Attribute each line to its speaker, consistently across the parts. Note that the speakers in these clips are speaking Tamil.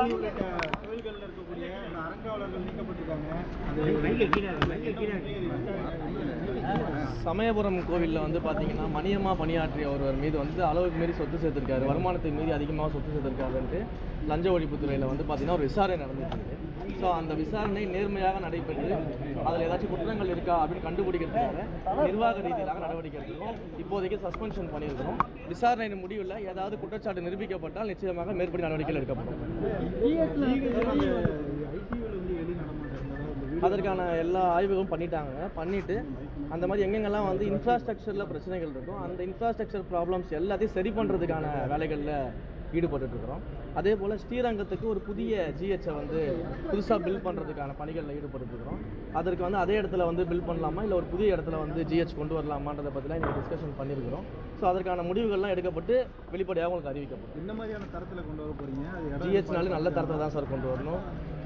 Speaker 1: கோயில்களில் இருக்கக்கூடிய இந்த அறங்காவலர்கள் நீக்கப்பட்டிருக்காங்க.
Speaker 2: சமயபுரம் கோவிலில் வந்து பார்த்தீங்கன்னா மணியம்மா பணியாற்றிய ஒருவர் மீது வந்து அளவுக்கு மீறி சொத்து சேர்த்திருக்காரு, வருமானத்தை மீறி அதிகமாக சொத்து சேர்த்திருக்காருன்ட்டு லஞ்ச ஒழிப்புத்துறையில் வந்து பார்த்தீங்கன்னா ஒரு விசாரணை நடந்துருக்கு. ஸோ அந்த விசாரணை நேர்மையாக நடைபெற்று அதில் ஏதாச்சும் குற்றங்கள் இருக்கா அப்படின்னு கண்டுபிடிக்கிறதுக்காக நிர்வாக ரீதியிலாக நடவடிக்கை எடுத்துக்கிறோம். இப்போதைக்கு சஸ்பென்ஷன் பண்ணியிருக்கிறோம். விசாரணையின் முடிவில் ஏதாவது குற்றச்சாட்டு நிரூபிக்கப்பட்டால் நிச்சயமாக மேற்படி நடவடிக்கைகள் எடுக்கப்படும். அதற்கான எல்லா ஆய்வுகளும் பண்ணிட்டு அந்த மாதிரி எங்கெங்கெல்லாம் வந்து இன்ஃப்ராஸ்ட்ரக்சரில் பிரச்சனைகள் இருக்கும் அந்த இன்ஃப்ராஸ்ட்ரக்சர் ப்ராப்ளம்ஸ் எல்லாத்தையும் சரி பண்ணுறதுக்கான வேலைகளில் ஈடுபட்டுருக்கிறோம். அதே போல் ஸ்ரீரங்கத்துக்கு ஒரு புதிய ஜிஹெச்சை வந்து புதுசாக பில்ட் பண்ணுறதுக்கான பணிகளில் ஈடுபட்டுருக்கிறோம். அதற்கு வந்து அதே இடத்துல வந்து பில்ட் பண்ணலாமா இல்லை ஒரு புதிய இடத்துல வந்து ஜிஹெச் கொண்டு வரலாமான்றதை பற்றிலாம் இங்கே டிஸ்கஷன் பண்ணியிருக்கிறோம். ஸோ அதற்கான முடிவுகள்லாம் எடுக்கப்பட்டு வெளிப்படையாக உங்களுக்கு அறிவிக்கப்படும்.
Speaker 1: இந்த மாதிரியான தரத்தில் கொண்டு வர போகிறீங்க?
Speaker 2: ஜிஹெச்னாலும் நல்ல தரத்தில் தான் சார் கொண்டு வரணும்.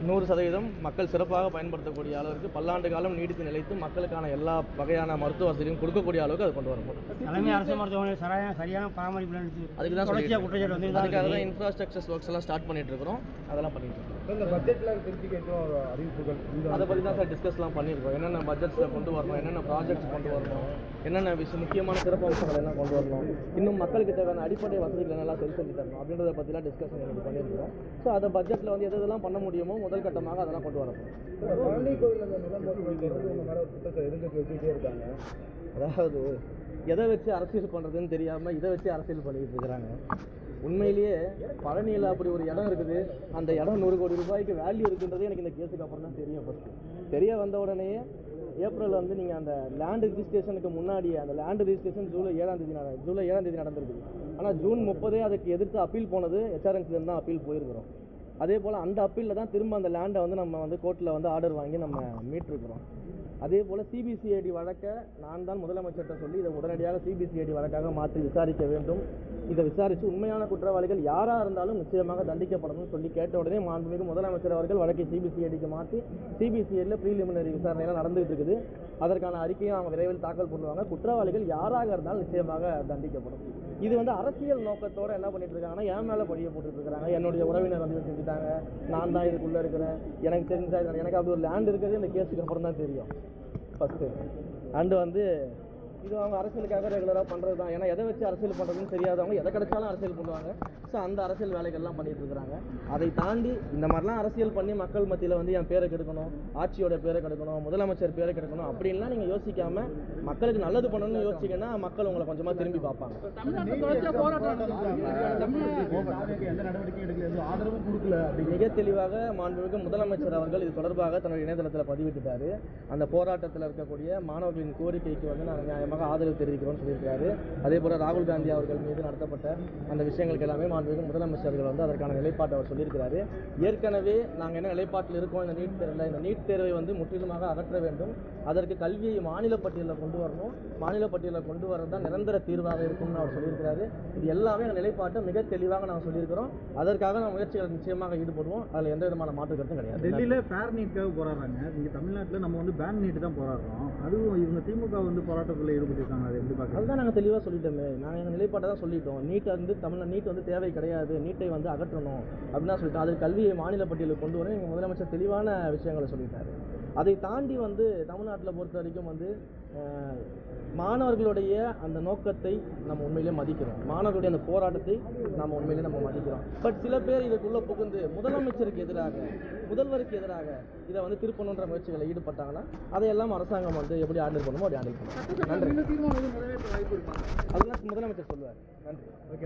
Speaker 2: 100% மக்கள் சிறப்பாக பயன்படுத்தக்கூடிய அளவுக்கு பல்லாண்டு காலம் நீடித்து நிலைத்து மக்களுக்கான எல்லா வகையான மருத்துவ வசதியும் கொடுக்கக்கூடிய அளவுக்கு அது கொண்டு வரணும்.
Speaker 3: தலைமை அரசு மருத்துவமனை சரியான பராமரிப்பு
Speaker 2: அதுக்கு தான் அதுக்காக தான் இன்ஃப்ராஸ்ட்ரக்சர்ஸ் ஒர்க்ஸ் எல்லாம் ஸ்டார்ட் பண்ணிட்டு இருக்கிறோம். அதெல்லாம் பண்ணிட்டு இருக்கோம்.
Speaker 1: இந்த பட்ஜெட்டில் அறிவிப்புகள்
Speaker 2: அதை பற்றி தான் சார் டிஸ்கஸ்லாம் பண்ணியிருக்கோம். என்னென்ன பட்ஜெட்ஸில் கொண்டு வரணும், என்னென்ன ப்ராஜெக்ட்ஸ் கொண்டு வரணும், என்னென்ன முக்கியமான சிறப்பு அம்சங்கள் எல்லாம் கொண்டு வரணும், இன்னும் மக்களுக்கு தேவையான அடிப்படை வசதிகள் என்னெல்லாம் சரி செஞ்சு தரணும் அப்படின்றத பற்றிலாம் டிஸ்கஷன் எனக்கு பண்ணியிருக்கிறோம். ஸோ அந்த பட்ஜெட்டில் வந்து எதெல்லாம் பண்ண முடியுமோ முதல் கட்டமாக அதெல்லாம் கொண்டு வரணும்.
Speaker 1: பழனி கோயில் அந்த நிலம் வச்சுக்கிட்டே இருக்காங்க.
Speaker 2: அதாவது எதை வச்சு அரசியல் பண்ணுறதுன்னு தெரியாமல் இதை வச்சு அரசியல் பண்ணிக்கிட்டு இருக்கிறாங்க. உண்மையிலேயே பழனியில் அப்படி ஒரு இடம் இருக்குது, அந்த இடம் 100 கோடி ரூபாய்க்கு வேல்யூ இருக்குன்றது எனக்கு இந்த கேஸுக்கு அப்புறம் தான் தெரியும். தெரிய வந்த உடனேயே ஏப்ரலில் வந்து நீங்கள் அந்த லேண்ட் ரிஜிஸ்ட்ரேஷனுக்கு முன்னாடியே அந்த லேண்ட் ரிஜிஸ்ட்ரேஷன் ஜூலை 7ஆம் தேதி நடந்திருக்குது. ஆனால் ஜூன் 30 அதுக்கு எதிர்த்து அப்பீல் போனது HRMCலேருந்து தான் அப்பீல் போயிருக்கிறோம். அதே போல் அந்த அப்பீலில் தான் திரும்ப அந்த லேண்டை வந்து நம்ம வந்து கோர்ட்டில் வந்து ஆர்டர் வாங்கி நம்ம மீட்டிருக்கிறோம். அதே போல் சிபிசிஐடி வழக்கை நான் தான் முதலமைச்சர்கிட்ட சொல்லி இதை உடனடியாக சிபிசிஐடி வழக்காக மாற்றி விசாரிக்க வேண்டும். இதை விசாரித்து உண்மையான குற்றவாளிகள் யாராக இருந்தாலும் நிச்சயமாக தண்டிக்கப்படணும்னு சொல்லி கேட்ட உடனே மாண்புமிகு முதலமைச்சர் அவர்கள் வழக்கை சிபிசிஐடிக்கு மாற்றி சிபிசிஐடியில் ப்ரீலிமினரி விசாரணையெல்லாம் நடந்துகிட்டு இருக்குது. அதற்கான அறிக்கையும் அவங்க விரைவில் தாக்கல் பண்ணுவாங்க. குற்றவாளிகள் யாராக இருந்தாலும் நிச்சயமாக தண்டிக்கப்படும். இது வந்து அரசியல் நோக்கத்தோடு என்ன பண்ணிட்டு இருக்காங்கன்னா என் மேலே பழிய போட்டுட்டு இருக்காங்க. என்னுடைய உறவினர் வந்து செஞ்சுட்டாங்க, நான் தான் இதுக்குள்ளே இருக்கிறேன், எனக்கு தெரிஞ்சா எனக்கு அப்படி ஒரு லேண்ட் இருக்கிறது இந்த கேஸுக்கு அப்புறம் தான் தெரியும் ஃபஸ்ட்டு. அண்டு வந்து இது அவங்க அரசியலுக்காக ரெகுலராக பண்ணுறது தான். ஏன்னா எதை வச்சு அரசியல் பண்ணுறதுன்னு தெரியாதவங்க எதை கிடைச்சாலும் அரசியல் பண்ணுவாங்க. ஸோ அந்த அரசியல் வேலைகள்லாம் பண்ணிட்டு இருக்கிறாங்க. அதை தாண்டி இந்த மாதிரிலாம் அரசியல் பண்ணி மக்கள் மத்தியில் வந்து என் பேரை கெடுக்கணும், ஆட்சியோட பேரை கெடுக்கணும், முதலமைச்சர் பேரை கெடுக்கணும் அப்படின்லாம் நீங்கள் யோசிக்காமல் மக்களுக்கு நல்லது பண்ணணும்னு யோசிச்சிங்கன்னா மக்கள் உங்களை கொஞ்சமாக திரும்பி பார்ப்பாங்க. மிக தெளிவாக மாண்புமிகு முதலமைச்சர் அவர்கள் இது தொடர்பாக தன்னுடைய இணையதளத்தில் பதிவிட்டுட்டார். அந்த போராட்டத்தில் இருக்கக்கூடிய மாணவர்களின் கோரிக்கைக்கு வந்து நாங்கள் நியாயமாக ஆதரவு தெரிவிக்கிறோம்னு சொல்லியிருக்காரு. அதே போல் ராகுல் காந்தி அவர்கள் மீது நடத்தப்பட்ட அந்த விஷயங்களுக்கு எல்லாமே மாண்புமிகு முதலமைச்சர்கள் வந்து அதற்கான நிலைப்பாட்டை அவர் சொல்லியிருக்கிறாரு. ஏற்கனவே நாங்கள் என்ன நிலைப்பாட்டில் இருக்கோம், இந்த நீட் தேர்வை வந்து முற்றிலுமாக அகற்ற வேண்டும், அதற்கு கல்வியை மாநில பட்டியலில் கொண்டு வரணும், மாநில பட்டியலில் கொண்டு வரது தான் நிரந்தர தீர்வாக இருக்கும்னு அவர் சொல்லியிருக்கிறாரு. இது எல்லாமே எங்கள் நிலைப்பாட்டை மிக தெளிவாக நாங்கள் சொல்லியிருக்கிறோம். அதற்காக நான் முயற்சிகள் நிச்சயமாக ஈடுபடுவோம். அதில் எந்த விதமான மாற்று கருத்தும் கிடையாது.
Speaker 1: டெல்லியில் ஃபேர் நீட்டுக்காக போராடுறாங்க, இங்கே தமிழ்நாட்டில் நம்ம வந்து பேன் நீட்டு தான் போராடுறோம். அதுவும் இவங்க திமுக வந்து போராட்டத்தில் ஈடுபட்டிருக்காங்க. அது எப்படி பார்க்க?
Speaker 2: அதுதான் நாங்கள் தெளிவாக சொல்லிட்டோமே, நாங்கள் எங்கள் நிலைப்பாட்டை தான் சொல்லிட்டோம். நீட் வந்து நீட் வந்து தேவை கிடையாது, நீட்டை வந்து அகற்றணும் அப்படின்னு சொல்லிட்டோம். அது கல்வியை மாநில பட்டியலுக்கு கொண்டு வர எங்கள் முதலமைச்சர் தெளிவான விஷயங்களை சொல்லிட்டாரு. அதை தாண்டி வந்து தமிழ்நாட்டில் பொறுத்த வரைக்கும் வந்து மாணவர்களுடைய அந்த நோக்கத்தை நம்ம உண்மையிலே மதிக்கிறோம், மாணவர்களுடைய அந்த போராட்டத்தை நம்ம உண்மையிலே நம்ம மதிக்கிறோம். பட் சில பேர் இதுக்குள்ளே புகுந்து முதலமைச்சருக்கு எதிராக, முதல்வருக்கு எதிராக இதை வந்து திருப்பணுன்ற முயற்சிகளை ஈடுபட்டாங்கன்னா அதையெல்லாம் அரசாங்கம் வந்து எப்படி ஹேண்டில் பண்ணுமோ அப்படி ஹேண்டில் பண்ணுவோம். நன்றி. அதெல்லாம் முதலமைச்சர் சொல்லுவார். நன்றி. ஓகே.